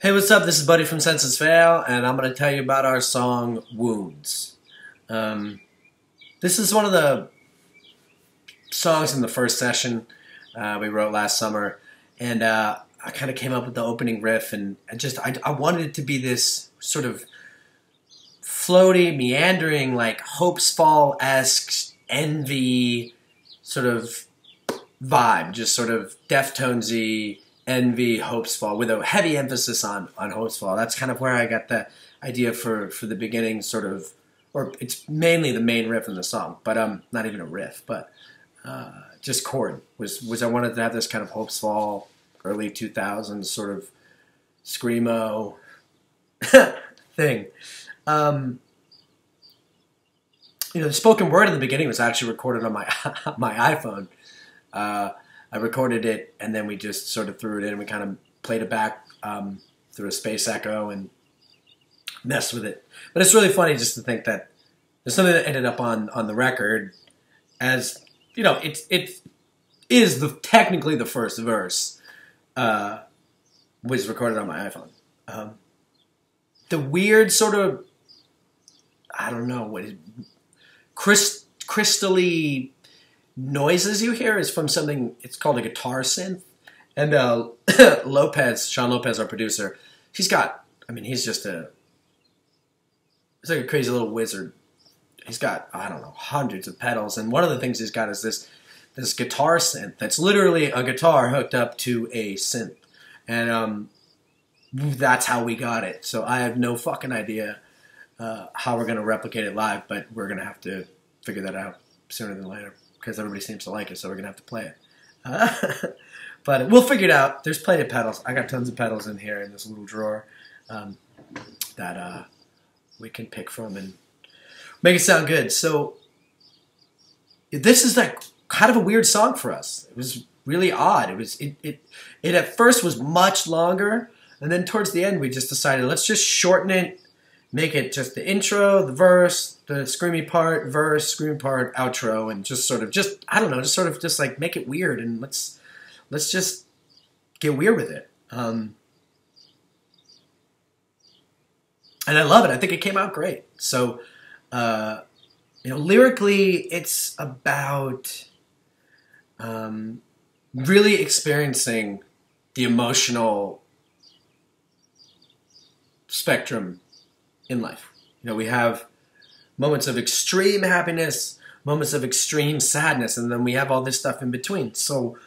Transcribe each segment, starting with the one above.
Hey, what's up? This is Buddy from Senses Fail, and I'm going to tell you about our song Wounds. This is one of the songs in the first session we wrote last summer, and I kind of came up with the opening riff, and I wanted it to be this sort of floaty, meandering, like Hopes Fall-esque Envy sort of vibe, just sort of Deftones-y, Envy, Hopes Fall, with a heavy emphasis on Hopes Fall. That's kind of where I got the idea for the beginning, sort of, or it's mainly the main riff in the song, but not even a riff, but just chord was I wanted to have this kind of Hopes Fall, early 2000s sort of screamo thing. The spoken word in the beginning was actually recorded on my my iPhone. I recorded it, and then we just sort of threw it in, and we kind of played it back through a space echo and messed with it. But it's really funny just to think that there's something that ended up on the record as, it is technically the first verse was recorded on my iPhone. The weird sort of, I don't know, what is crystally noises you hear is from something, it's called a guitar synth. And Sean Lopez, our producer, he's like a crazy little wizard. He's got, I don't know, hundreds of pedals. And one of the things he's got is this guitar synth that's literally a guitar hooked up to a synth. And that's how we got it. So I have no fucking idea how we're going to replicate it live, but we're going to have to figure that out sooner than later, because everybody seems to like it, so we're going to have to play it. But we'll figure it out. There's plenty of pedals. I got tons of pedals in here in this little drawer that we can pick from and make it sound good. So this is like kind of a weird song for us. It was really odd. It at first was much longer, and then towards the end we just decided, let's just shorten it, make it just the intro, the verse, the screamy part, verse, screamy part, outro, and just like make it weird, and let's just get weird with it. And I love it. I think it came out great. So, lyrically, it's about really experiencing the emotional spectrum in life. We have moments of extreme happiness, moments of extreme sadness, and then we have all this stuff in between. So,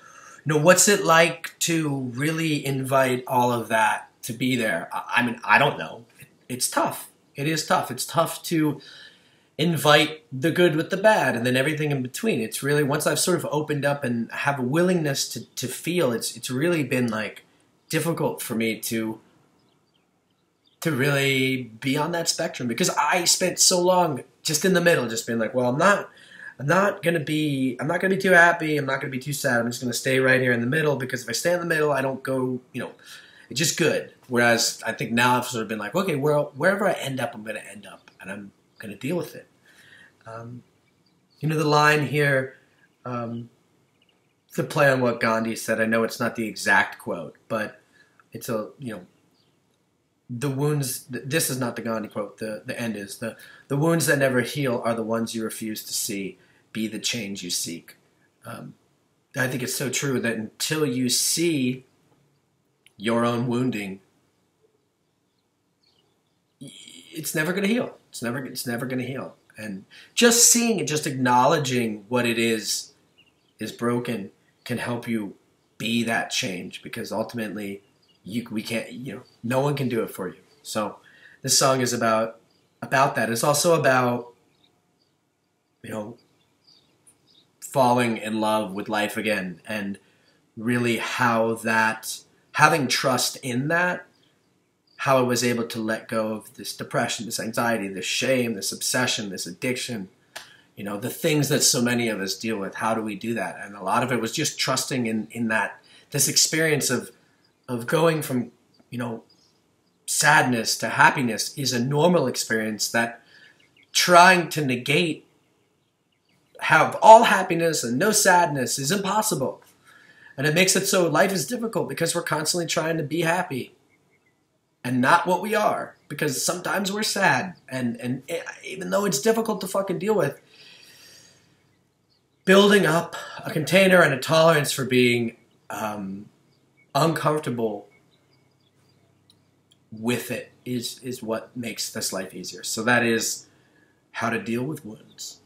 what's it like to really invite all of that to be there? I mean, I don't know. It's tough. It is tough. It's tough to invite the good with the bad and then everything in between. It's really, once I've sort of opened up and have a willingness to feel, it's really been like difficult for me to really be on that spectrum, because I spent so long just in the middle, just being like, well, I'm not gonna be too happy, I'm not gonna be too sad, I'm just gonna stay right here in the middle, because if I stay in the middle, I don't go, it's just good. Whereas I think now I've sort of been like, okay, well, wherever I end up, I'm gonna end up, and I'm gonna deal with it. The line here, to play on what Gandhi said, I know it's not the exact quote, but it's the wounds, this is not the Gandhi quote, the end is, the wounds that never heal are the ones you refuse to see, be the change you seek. I think it's so true that until you see your own wounding, it's never going to heal. It's never going to heal. And just seeing it, just acknowledging what it is broken, can help you be that change, because ultimately we can't, no one can do it for you. So this song is about that. It's also about, falling in love with life again, and really how that, having trust in that, how I was able to let go of this depression, this anxiety, this shame, this obsession, this addiction, the things that so many of us deal with. How do we do that? And a lot of it was just trusting in that, this experience of going from, sadness to happiness is a normal experience, that trying to negate, have all happiness and no sadness is impossible. And it makes it so life is difficult, because we're constantly trying to be happy. and not what we are, because sometimes we're sad, and even though it's difficult to fucking deal with, building up a container and a tolerance for being uncomfortable with it is what makes this life easier. So that is how to deal with wounds.